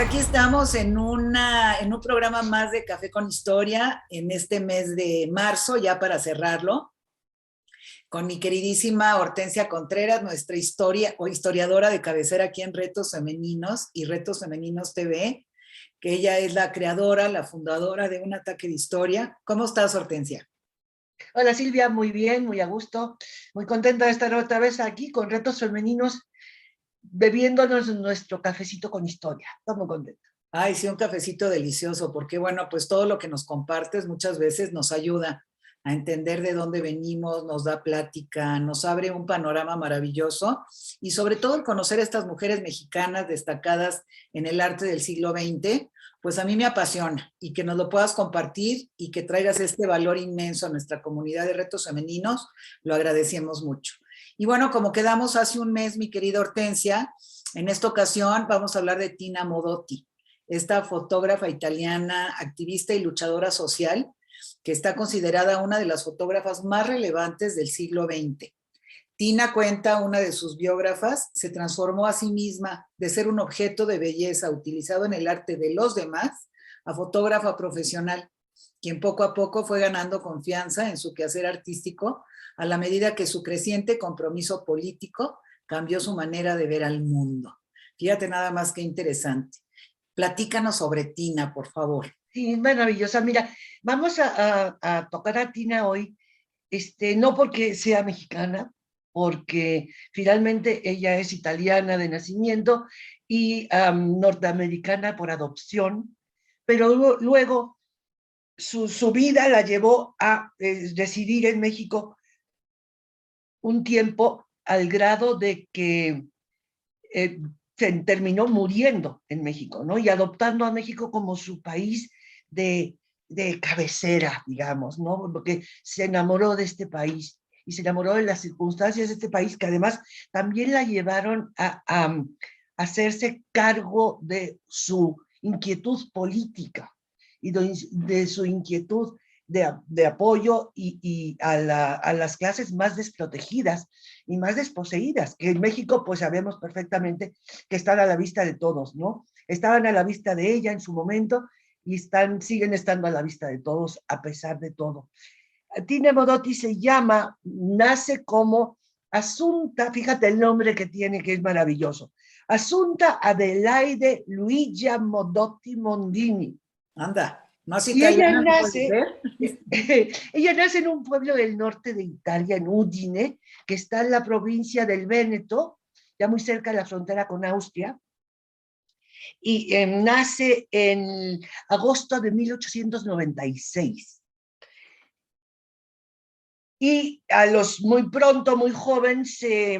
aquí estamos en un programa más de Café con Historia en este mes de marzo, ya para cerrarlo, con mi queridísima Hortensia Contreras, nuestra historiadora de cabecera aquí en Retos Femeninos y Retos Femeninos TV, que ella es la creadora, la fundadora de Un Ataque de Historia. ¿Cómo estás, Hortensia? Hola Silvia, muy bien, muy a gusto, muy contenta de estar otra vez aquí con Retos Femeninos, bebiéndonos nuestro cafecito con historia. Estoy muy contenta. Ay, sí, un cafecito delicioso, porque bueno, pues todo lo que nos compartes muchas veces nos ayuda a entender de dónde venimos, nos da plática, nos abre un panorama maravilloso y sobre todo el conocer a estas mujeres mexicanas destacadas en el arte del siglo XX, pues a mí me apasiona y que nos lo puedas compartir y que traigas este valor inmenso a nuestra comunidad de retos femeninos, lo agradecemos mucho. Y bueno, como quedamos hace un mes, mi querida Hortensia, en esta ocasión vamos a hablar de Tina Modotti, esta fotógrafa italiana, activista y luchadora social, que está considerada una de las fotógrafas más relevantes del siglo XX. Tina, cuenta una de sus biógrafas, se transformó a sí misma de ser un objeto de belleza utilizado en el arte de los demás a fotógrafa profesional, quien poco a poco fue ganando confianza en su quehacer artístico a la medida que su creciente compromiso político cambió su manera de ver al mundo. Fíjate nada más que interesante. Platícanos sobre Tina, por favor. Sí, maravillosa. Mira, vamos a tocar a Tina hoy, no porque sea mexicana, porque finalmente ella es italiana de nacimiento y norteamericana por adopción, pero luego su vida la llevó a residir en México un tiempo al grado de que eh, se terminó muriendo en México, ¿no? Y adoptando a México como su país de, de cabecera, digamos, ¿no? Porque se enamoró de este país y se enamoró de las circunstancias de este país, que además también la llevaron a hacerse cargo de su inquietud política y de su inquietud de apoyo a las clases más desprotegidas y más desposeídas, que en México pues sabemos perfectamente que están a la vista de todos, ¿no? Estaban a la vista de ella en su momento y siguen estando a la vista de todos a pesar de todo. Tina Modotti se llama, nace como Asunta, fíjate el nombre que tiene que es maravilloso, Asunta Adelaide Luigia Modotti Mondini. Anda, más Y ella italiana no puede nace, ser. ella nace en un pueblo del norte de Italia, en Udine, que está en la provincia del Véneto, ya muy cerca de la frontera con Austria, y nace en agosto de 1896. Y a los muy pronto, muy joven, se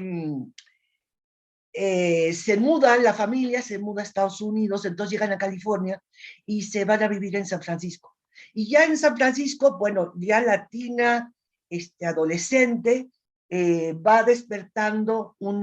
muda, la familia se muda a Estados Unidos, entonces llegan a California y se van a vivir en San Francisco. Y ya en San Francisco, bueno, ya latina, adolescente, va despertando un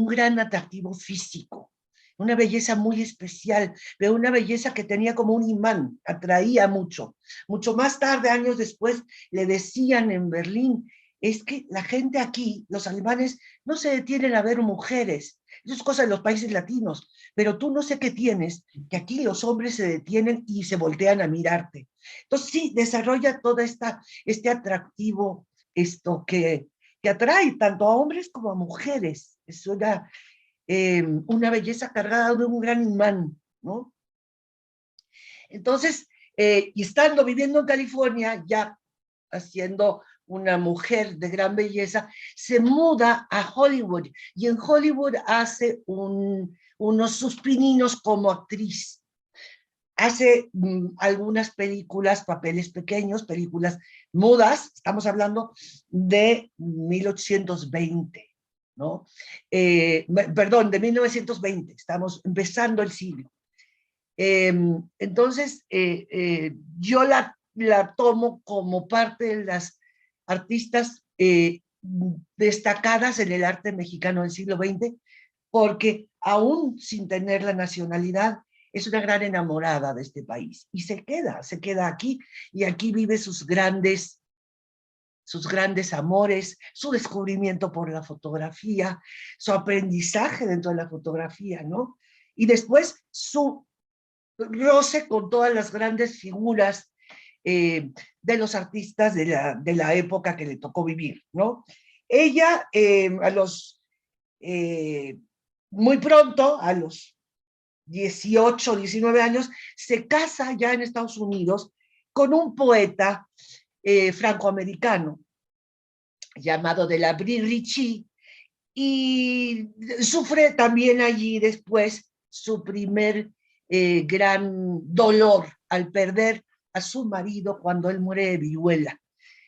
gran atractivo físico, una belleza muy especial, pero una belleza que tenía como un imán, atraía mucho. Mucho más tarde, años después, le decían en Berlín, es que la gente aquí, los alemanes, no se detienen a ver mujeres. Eso es cosa de los países latinos, pero tú no sé qué tienes, que aquí los hombres se detienen y se voltean a mirarte. Entonces sí, desarrolla todo este atractivo, que atrae tanto a hombres como a mujeres. Es una belleza cargada de un gran imán, ¿no? Entonces, y estando viviendo en California, ya haciendo una mujer de gran belleza, se muda a Hollywood y en Hollywood hace unos suspininos como actriz. Hace algunas películas, papeles pequeños, películas mudas, estamos hablando de 1820, ¿no? Perdón, de 1920, estamos empezando el siglo. Entonces, yo la tomo como parte de las artistas destacadas en el arte mexicano del siglo XX, porque aún sin tener la nacionalidad, es una gran enamorada de este país y se queda aquí y aquí vive sus grandes amores, su descubrimiento por la fotografía, su aprendizaje dentro de la fotografía, ¿no? y después su roce con todas las grandes figuras de los artistas de la época que le tocó vivir, ¿no? Ella muy pronto, a los 18, 19 años, se casa ya en Estados Unidos con un poeta francoamericano llamado de la Brie Ritchie, y sufre también allí después su primer gran dolor al perder a su marido cuando él muere de viruela.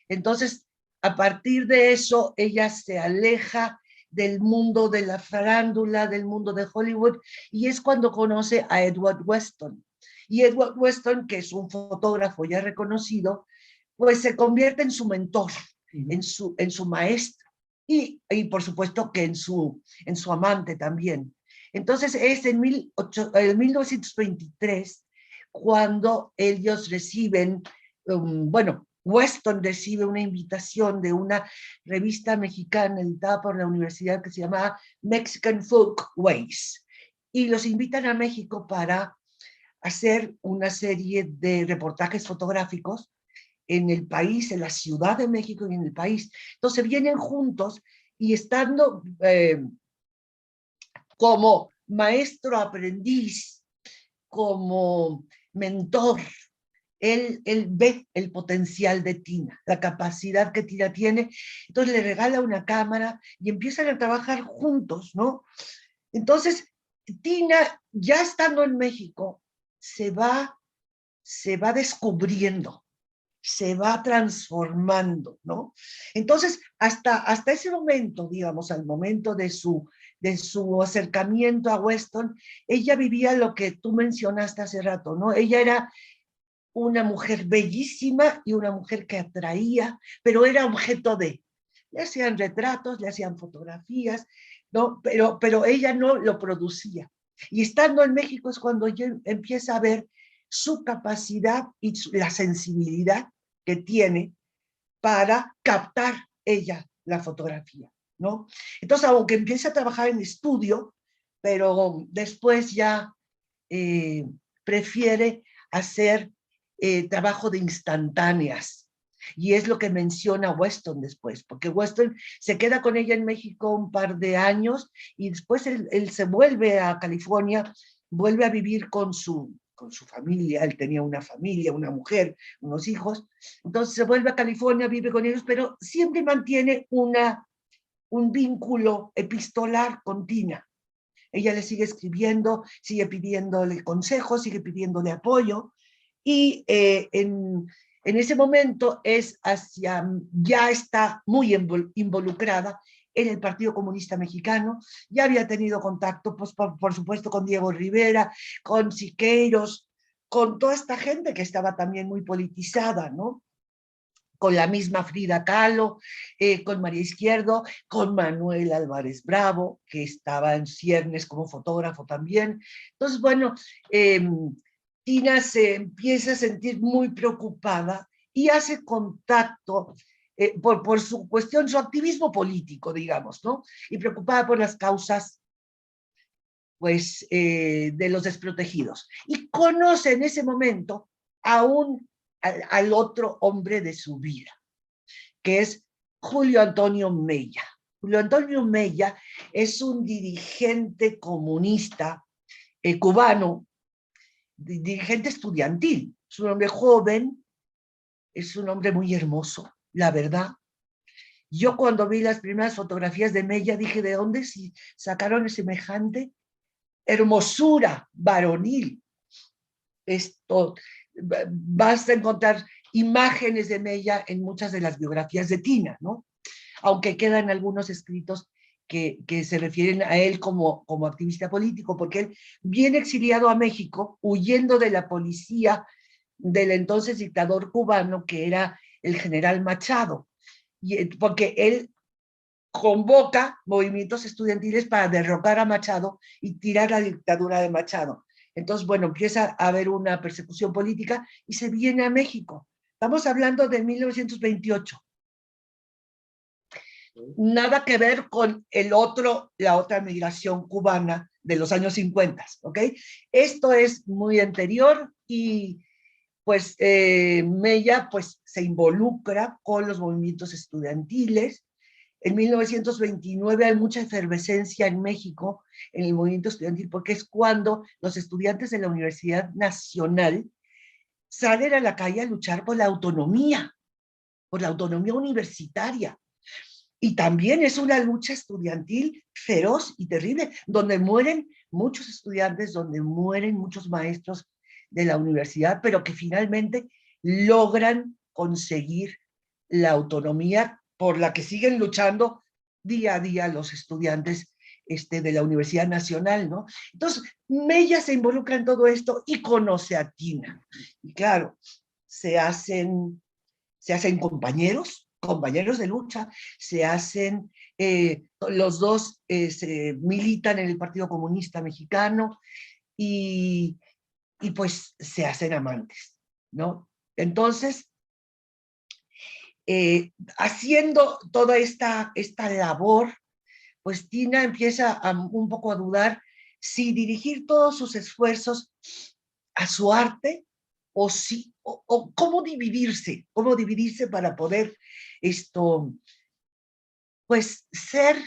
Entonces, a partir de eso, ella se aleja del mundo de la farándula, del mundo de Hollywood, y es cuando conoce a Edward Weston. Y Edward Weston, que es un fotógrafo ya reconocido, pues se convierte en su mentor, en su maestro, y por supuesto que en su amante también. Entonces es en 1923 cuando ellos reciben, bueno, Weston recibe una invitación de una revista mexicana editada por la universidad que se llamaba Mexican Folkways, y los invitan a México para hacer una serie de reportajes fotográficos en el país, en la Ciudad de México y en el país. Entonces vienen juntos y estando como maestro aprendiz, como mentor, él ve el potencial de Tina, la capacidad que Tina tiene, entonces le regala una cámara y empiezan a trabajar juntos, ¿no? Entonces, Tina, ya estando en México, se va descubriendo, se va transformando, ¿no? Entonces, hasta ese momento, digamos, al momento de su acercamiento a Weston, ella vivía lo que tú mencionaste hace rato, ¿no? Ella era una mujer bellísima y una mujer que atraía, pero era objeto de, le hacían retratos, le hacían fotografías, ¿no? Pero ella no lo producía. Y estando en México es cuando ella empieza a ver su capacidad y la sensibilidad que tiene para captar ella la fotografía, ¿no? Entonces, aunque empieza a trabajar en estudio, pero después ya prefiere hacer trabajo de instantáneas. Y es lo que menciona Weston después, porque Weston se queda con ella en México un par de años y después él se vuelve a California, vuelve a vivir con su familia. Él tenía una familia, una mujer, unos hijos. Entonces se vuelve a California, vive con ellos, pero siempre mantiene un vínculo epistolar con Tina. Ella le sigue escribiendo, sigue pidiéndole consejos, sigue pidiéndole apoyo, y en ese momento ya está muy involucrada en el Partido Comunista Mexicano, ya había tenido contacto, pues, por supuesto, con Diego Rivera, con Siqueiros, con toda esta gente que estaba también muy politizada, ¿no? Con la misma Frida Kahlo, con María Izquierdo, con Manuel Álvarez Bravo, que estaba en ciernes como fotógrafo también. Entonces, bueno, Tina se empieza a sentir muy preocupada y hace contacto por su cuestión, su activismo político, digamos, ¿no? Y preocupada por las causas, pues, de los desprotegidos. Y conoce en ese momento al otro hombre de su vida, que es Julio Antonio Mella. Julio Antonio Mella es un dirigente comunista cubano, dirigente estudiantil. Es un hombre joven, es un hombre muy hermoso, la verdad. Yo cuando vi las primeras fotografías de Mella dije, ¿de dónde sacaron semejante hermosura varonil? Esto, vas a encontrar imágenes de Mella en muchas de las biografías de Tina, ¿no? Aunque quedan algunos escritos que se refieren a él como activista político, porque él viene exiliado a México, huyendo de la policía del entonces dictador cubano, que era el general Machado, porque él convoca movimientos estudiantiles para derrocar a Machado y tirar la dictadura de Machado. Entonces, bueno, empieza a haber una persecución política y se viene a México. Estamos hablando de 1928. Nada que ver con la otra migración cubana de los años 50, ¿ok? Esto es muy anterior y pues Mella pues se involucra con los movimientos estudiantiles. En 1929 hay mucha efervescencia en México en el movimiento estudiantil porque es cuando los estudiantes de la Universidad Nacional salen a la calle a luchar por la autonomía universitaria. Y también es una lucha estudiantil feroz y terrible, donde mueren muchos estudiantes, donde mueren muchos maestros de la universidad, pero que finalmente logran conseguir la autonomía por la que siguen luchando día a día los estudiantes de la Universidad Nacional, ¿no? Entonces, Mella se involucra en todo esto y conoce a Tina. Y claro, se hacen, se hacen compañeros de lucha, se hacen, los dos se militan en el Partido Comunista Mexicano y pues se hacen amantes, ¿no? Entonces, haciendo toda esta labor, pues Tina empieza un poco a dudar si dirigir todos sus esfuerzos a su arte o cómo dividirse para poder pues ser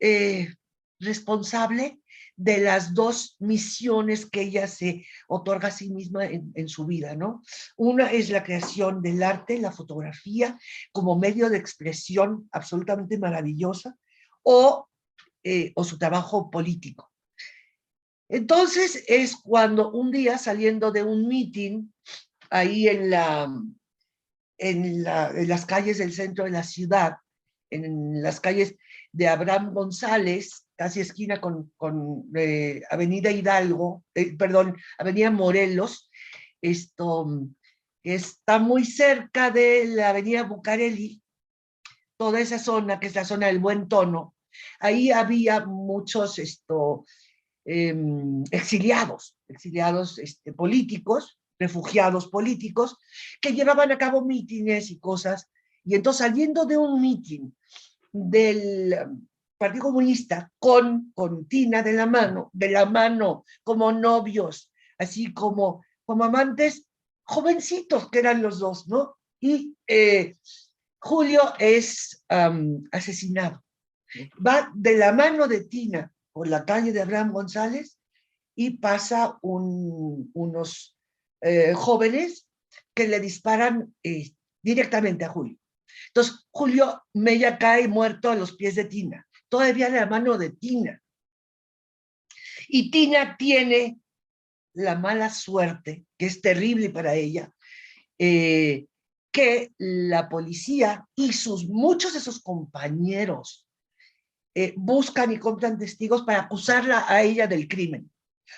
eh, responsable de las dos misiones que ella se otorga a sí misma en su vida, ¿no? Una es la creación del arte, la fotografía, como medio de expresión absolutamente maravillosa, o su trabajo político. Entonces es cuando un día, saliendo de un meeting ahí en las calles del centro de la ciudad, en las calles de Abraham González, casi esquina con Avenida Hidalgo, perdón, Avenida Morelos, que está muy cerca de la Avenida Bucareli, toda esa zona, que es la zona del buen tono. Ahí había muchos exiliados políticos, refugiados políticos, que llevaban a cabo mítines y cosas. Y entonces, saliendo de un mítin del Partido Comunista con Tina de la mano, como novios, así como amantes, jovencitos que eran los dos, ¿no? Y Julio es asesinado. Va de la mano de Tina por la calle de Abraham González y pasa unos jóvenes que le disparan directamente a Julio. Entonces, Julio Mella cae muerto a los pies de Tina, todavía de la mano de Tina. Y Tina tiene la mala suerte, que es terrible para ella, que la policía y muchos de sus compañeros buscan y compran testigos para acusarla a ella del crimen.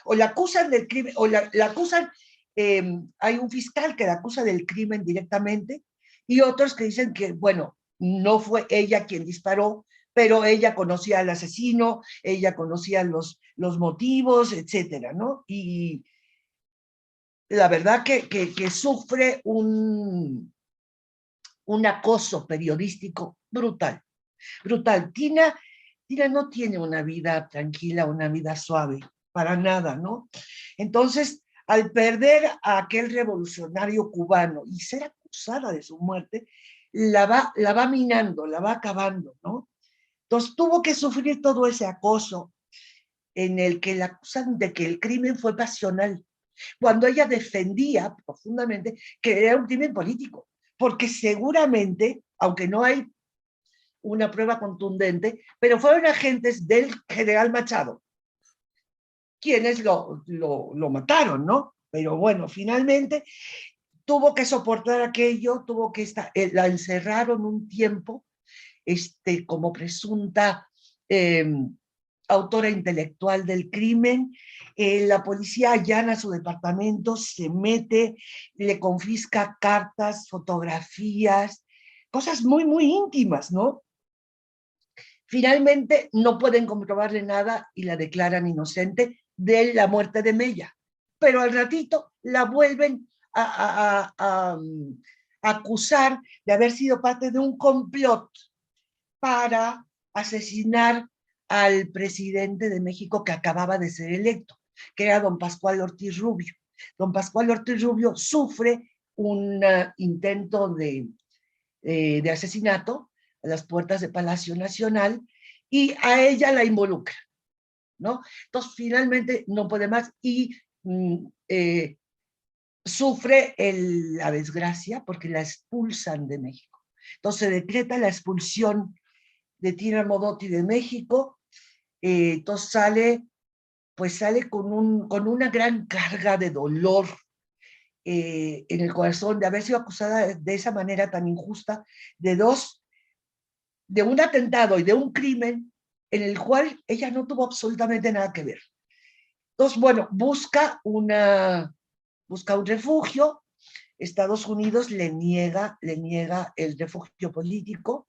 O la acusan del crimen, o la acusan, hay un fiscal que la acusa del crimen directamente, y otros que dicen que, bueno, no fue ella quien disparó, pero ella conocía al asesino, ella conocía los motivos, etcétera, ¿no? Y la verdad que sufre un acoso periodístico brutal, brutal. Tina no tiene una vida tranquila, una vida suave, para nada, ¿no? Entonces, al perder a aquel revolucionario cubano y ser acusada de su muerte, la va minando, la va acabando, ¿no? Entonces, tuvo que sufrir todo ese acoso en el que la acusan de que el crimen fue pasional, cuando ella defendía profundamente que era un crimen político, porque seguramente, aunque no hay una prueba contundente, pero fueron agentes del general Machado quienes lo mataron, ¿no? Pero bueno, finalmente tuvo que soportar aquello, la encerraron un tiempo, como presunta eh, autora intelectual del crimen. La policía allana su departamento, se mete, le confisca cartas, fotografías, cosas muy, muy íntimas, ¿no? Finalmente no pueden comprobarle nada y la declaran inocente de la muerte de Mella. Pero al ratito la vuelven a acusar de haber sido parte de un complot para asesinar al presidente de México que acababa de ser electo, que era don Pascual Ortiz Rubio. Don Pascual Ortiz Rubio sufre un intento de asesinato a las puertas de Palacio Nacional y a ella la involucra, ¿no? Entonces finalmente no puede más y sufre la desgracia porque la expulsan de México. Entonces se decreta la expulsión de Tina Modotti de México, entonces sale con una gran carga de dolor en el corazón de haber sido acusada de esa manera tan injusta de un atentado y de un crimen en el cual ella no tuvo absolutamente nada que ver. Entonces, bueno, busca un refugio. Estados Unidos le niega el refugio político,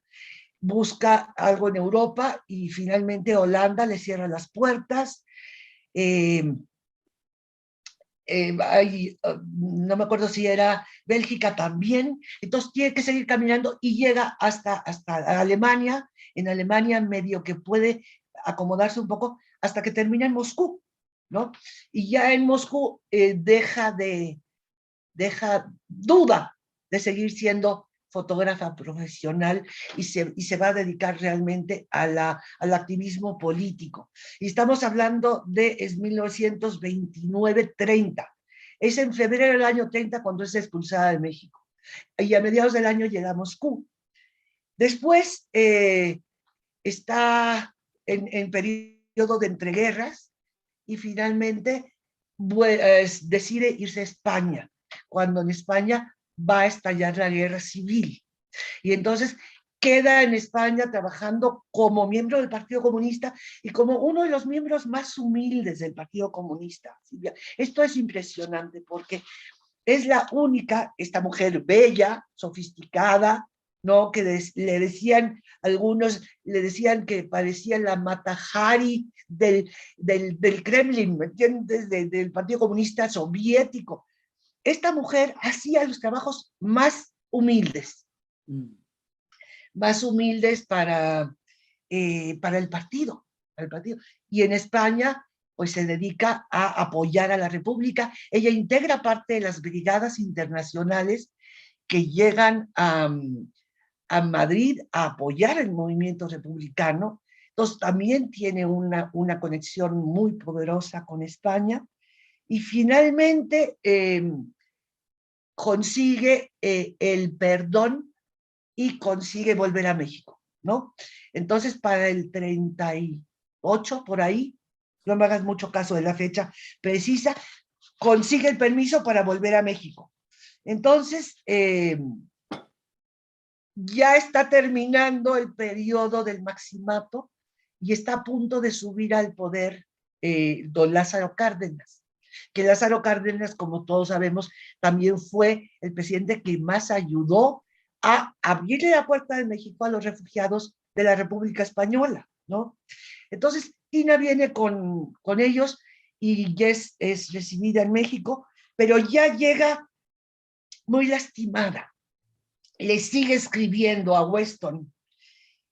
busca algo en Europa y finalmente Holanda le cierra las puertas. No me acuerdo si era Bélgica también, entonces tiene que seguir caminando y llega hasta Alemania. En Alemania medio que puede acomodarse un poco hasta que termina en Moscú, ¿no? Y ya en Moscú duda de seguir siendo fotógrafa profesional y se va a dedicar realmente al activismo político. Y estamos hablando de 1929-30. Es en febrero del año 30 cuando es expulsada de México. Y a mediados del año llega a Moscú. Después está en periodo de entreguerras y finalmente decide irse a España, cuando en España va a estallar la guerra civil. Y entonces queda en España trabajando como miembro del Partido Comunista y como uno de los miembros más humildes del Partido Comunista. Silvia, esto es impresionante porque es la única, esta mujer bella, sofisticada, ¿no? Que le decían, algunos le decían que parecía la Mata Hari del Kremlin, ¿me entiendes? Del Partido Comunista Soviético. Esta mujer hacía los trabajos más humildes para el partido, Y en España, pues se dedica a apoyar a la República. Ella integra parte de las brigadas internacionales que llegan a Madrid a apoyar el movimiento republicano. Entonces también tiene una conexión muy poderosa con España. Y finalmente consigue el perdón y consigue volver a México, ¿no? Entonces, para el 38, por ahí, no me hagas mucho caso de la fecha precisa, consigue el permiso para volver a México. Entonces, ya está terminando el periodo del maximato y está a punto de subir al poder don Lázaro Cárdenas, que Lázaro Cárdenas, como todos sabemos, también fue el presidente que más ayudó a abrirle la puerta de México a los refugiados de la República Española, ¿no? Entonces, Tina viene con ellos y ya es recibida en México, pero ya llega muy lastimada. Le sigue escribiendo a Weston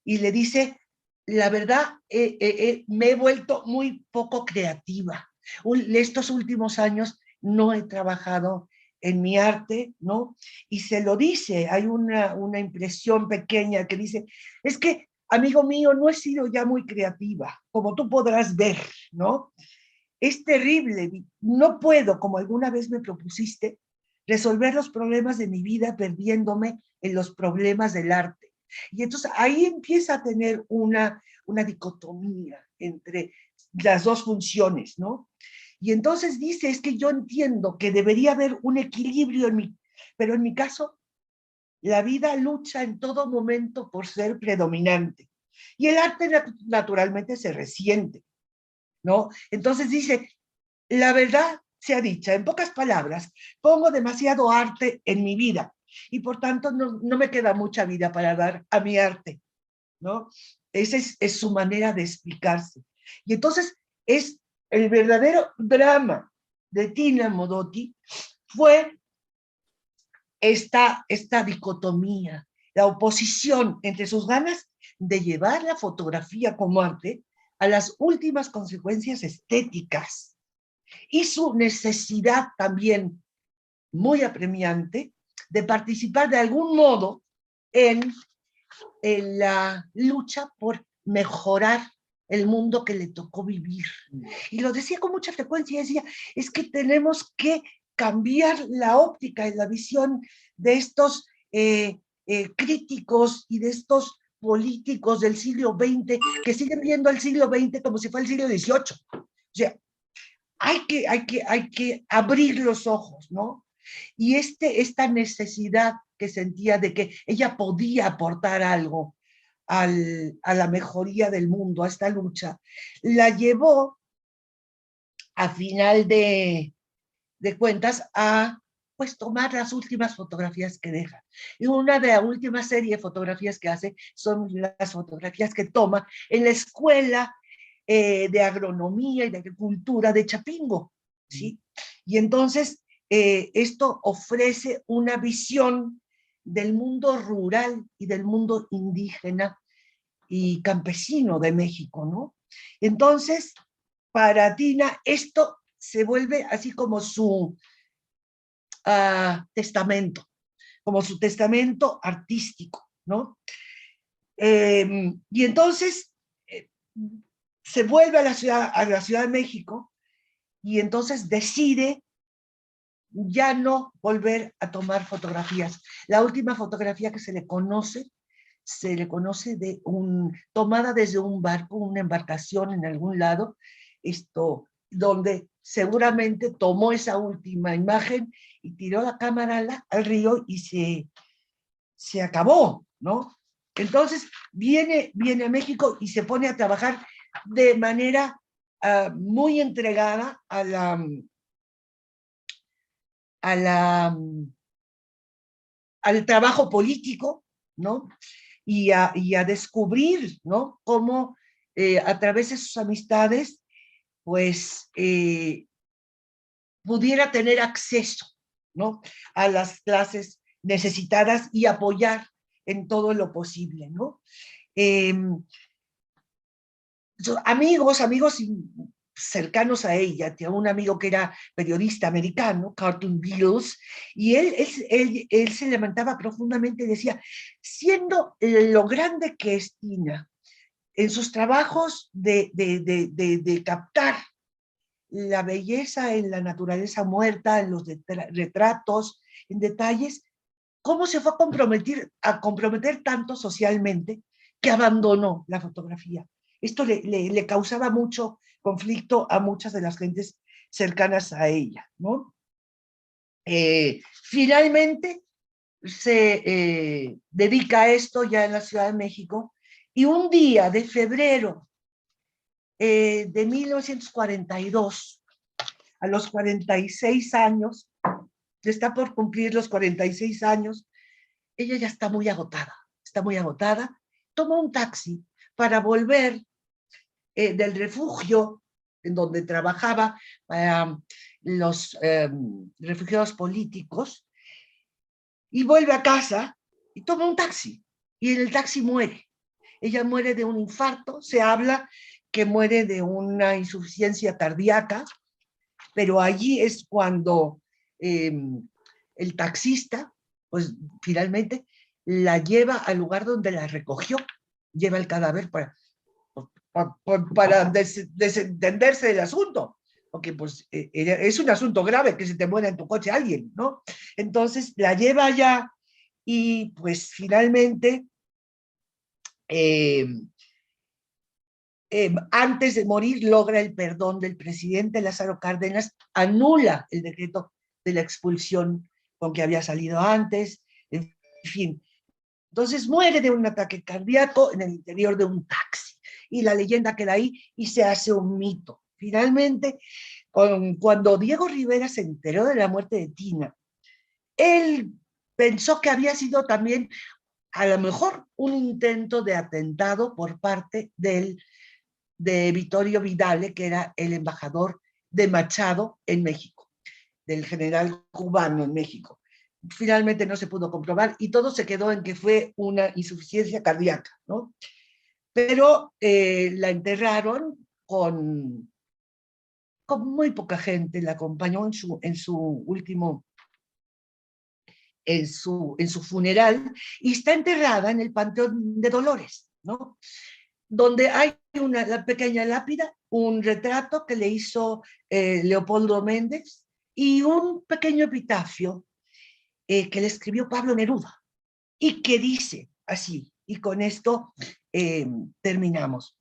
y le dice, la verdad, me he vuelto muy poco creativa. Estos últimos años no he trabajado en mi arte, ¿no? Y se lo dice, hay una impresión pequeña que dice, es que, amigo mío, no he sido ya muy creativa, como tú podrás ver, ¿no? Es terrible, no puedo, como alguna vez me propusiste, resolver los problemas de mi vida perdiéndome en los problemas del arte. Y entonces ahí empieza a tener una dicotomía entre las dos funciones, ¿no? Y entonces dice, es que yo entiendo que debería haber un equilibrio pero en mi caso, la vida lucha en todo momento por ser predominante. Y el arte naturalmente se resiente, ¿no? Entonces dice, la verdad sea dicha, en pocas palabras, pongo demasiado arte en mi vida y por tanto no me queda mucha vida para dar a mi arte, ¿no? Esa es su manera de explicarse. Y entonces es el verdadero drama de Tina Modotti fue esta dicotomía, la oposición entre sus ganas de llevar la fotografía como arte a las últimas consecuencias estéticas y su necesidad también muy apremiante de participar de algún modo en la lucha por mejorar el mundo que le tocó vivir. Y lo decía con mucha frecuencia, decía, es que tenemos que cambiar la óptica y la visión de estos críticos y de estos políticos del siglo XX que siguen viendo el siglo XX como si fuera el siglo XVIII. O sea, hay que abrir los ojos, ¿no? Y esta necesidad que sentía de que ella podía aportar algo a la mejoría del mundo, a esta lucha, la llevó a final de cuentas a pues tomar las últimas fotografías que deja. Y una de las últimas series de fotografías que hace son las fotografías que toma en la escuela de agronomía y de agricultura de Chapingo, ¿sí? Y entonces esto ofrece una visión del mundo rural y del mundo indígena y campesino de México, ¿no? Entonces, para Tina, esto se vuelve así como su testamento, como su testamento artístico, ¿no? Y entonces se vuelve a la Ciudad de México y entonces decide ya no volver a tomar fotografías. La última fotografía que se le conoce tomada desde un barco, una embarcación en algún lado, donde seguramente tomó esa última imagen y tiró la cámara al río y se acabó, ¿no? Entonces viene a México y se pone a trabajar de manera muy entregada al trabajo político, ¿no? Y a descubrir, ¿no? Cómo a través de sus amistades, pues, pudiera tener acceso, ¿no? A las clases necesitadas y apoyar en todo lo posible, ¿no? Eh, amigos cercanos a ella, tenía un amigo que era periodista americano, Carlton Beals, y él se lamentaba profundamente y decía, siendo lo grande que es Tina, en sus trabajos de captar la belleza en la naturaleza muerta, en los retratos, en detalles, cómo se fue a comprometer tanto socialmente que abandonó la fotografía. Esto le causaba mucho conflicto a muchas de las gentes cercanas a ella, ¿no? Finalmente se dedica a esto ya en la Ciudad de México y un día de febrero de 1942, a los 46 años, está por cumplir los 46 años, ella ya está muy agotada, toma un taxi para volver del refugio en donde trabajaba para los refugiados políticos, y vuelve a casa y toma un taxi, y en el taxi muere. Ella muere de un infarto, se habla que muere de una insuficiencia cardíaca, pero allí es cuando el taxista, pues finalmente la lleva al lugar donde la recogió, lleva el cadáver para desentenderse del asunto, porque pues es un asunto grave que se te muera en tu coche alguien, ¿no? Entonces la lleva allá y pues finalmente eh, antes de morir logra el perdón del presidente Lázaro Cárdenas, anula el decreto de la expulsión con que había salido antes, en fin. Entonces muere de un ataque cardíaco en el interior de un taxi y la leyenda queda ahí y se hace un mito. Finalmente, cuando Diego Rivera se enteró de la muerte de Tina, él pensó que había sido también a lo mejor un intento de atentado por parte de Vittorio Vidale, que era el embajador de Machado en México, del general cubano en México. Finalmente no se pudo comprobar y todo se quedó en que fue una insuficiencia cardíaca, ¿no? pero la enterraron con muy poca gente, la acompañó en su último, en su funeral, y está enterrada en el Panteón de Dolores, ¿no? Donde hay la pequeña lápida, un retrato que le hizo Leopoldo Méndez y un pequeño epitafio que le escribió Pablo Neruda y que dice así, y con esto terminamos.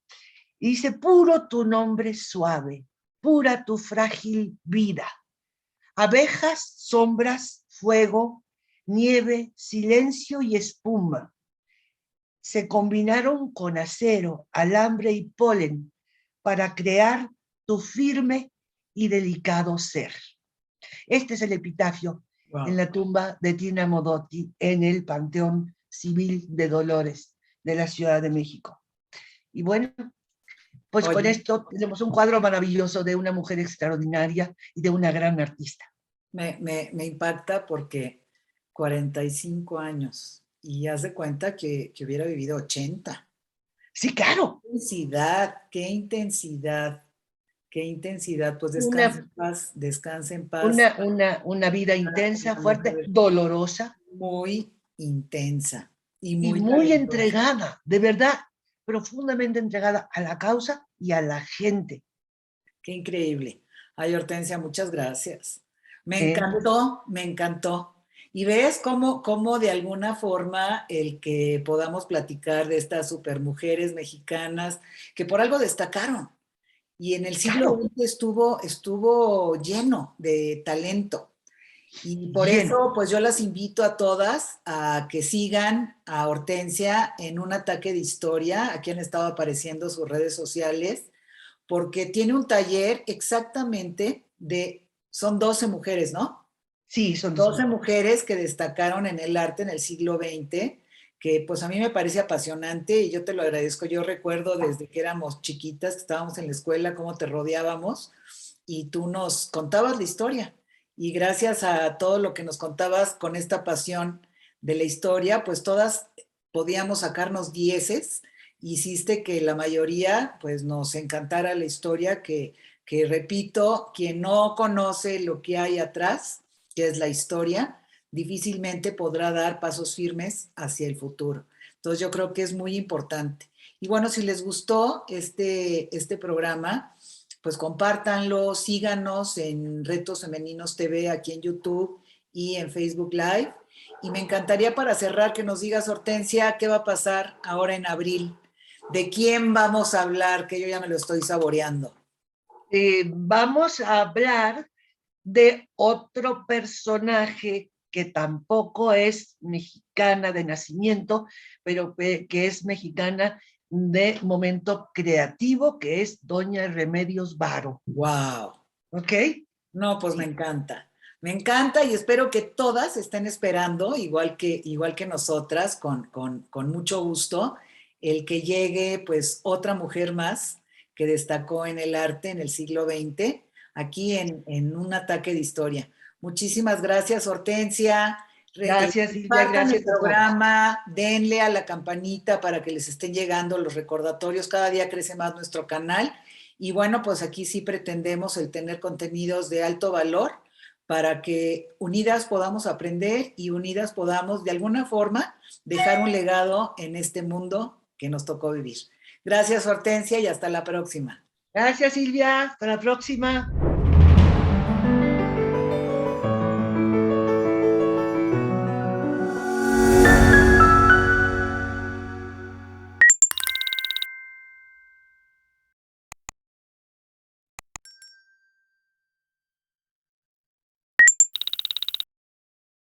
Y dice: puro tu nombre suave, pura tu frágil vida, abejas, sombras, fuego, nieve, silencio y espuma se combinaron con acero, alambre y polen para crear tu firme y delicado ser. Este es el epitafio en Wow. la tumba de Tina Modotti en el Panteón Civil de Dolores de la Ciudad de México. Y bueno, pues con Oye, esto tenemos un cuadro maravilloso de una mujer extraordinaria y de una gran artista. me impacta porque 45 años y haz de cuenta que hubiera vivido 80. Sí, claro. Intensidad, qué intensidad, qué intensidad. Pues Una, descansa en paz. una vida intensa, Una fuerte, mujer dolorosa muy intensa y y muy muy talentosa. entregada, de verdad, profundamente entregada a la causa y a la gente. Qué increíble. Ay, Hortensia, muchas gracias. Me Pues, encantó, me encantó. Y ves cómo de alguna forma el que podamos platicar de estas supermujeres mexicanas que por algo destacaron y en el siglo claro, XX estuvo lleno de talento. Y por lleno. eso, pues yo las invito a todas a que sigan a Hortensia en un ataque de historia. Aquí han estado apareciendo sus redes sociales porque tiene un taller exactamente son 12 mujeres, ¿no? Sí, son 12 12 mujeres. mujeres que destacaron en el arte en el siglo XX, que pues a mí me parece apasionante y yo te lo agradezco. Yo recuerdo desde que éramos chiquitas, que estábamos en la escuela, cómo te rodeábamos y tú nos contabas la historia. Y gracias a todo lo que nos contabas con esta pasión de la historia, pues todas podíamos sacarnos dieces. Hiciste que la mayoría pues nos encantara la historia que repito, quien no conoce lo que hay atrás, que es la historia, difícilmente podrá dar pasos firmes hacia el futuro. Entonces yo creo que es muy importante. Y bueno, si les gustó este programa, pues compártanlo, síganos en Retos Femeninos TV aquí en YouTube y en Facebook Live. Y me encantaría para cerrar que nos digas, Hortensia, qué va a pasar ahora en abril, de quién vamos a hablar, que yo ya me lo estoy saboreando. Vamos a hablar de otro personaje que tampoco es mexicana de nacimiento, pero que es mexicana de momento creativo, que es Doña Remedios Varo. Wow. ¿Ok? No, pues me Sí. encanta. Me encanta y espero que todas estén esperando, igual que nosotras, con mucho gusto, el que llegue pues otra mujer más que destacó en el arte en el siglo XX, aquí en un ataque de historia. Muchísimas gracias, Hortensia. Gracias, Silvia, Compartan el gracias a todos. programa, denle a la campanita para que les estén llegando los recordatorios. Cada día crece más nuestro canal. Y bueno, pues aquí sí pretendemos el tener contenidos de alto valor para que unidas podamos aprender y unidas podamos de alguna forma dejar un legado en este mundo que nos tocó vivir. Gracias, Hortensia, y hasta la próxima. Gracias, Silvia. Hasta la próxima.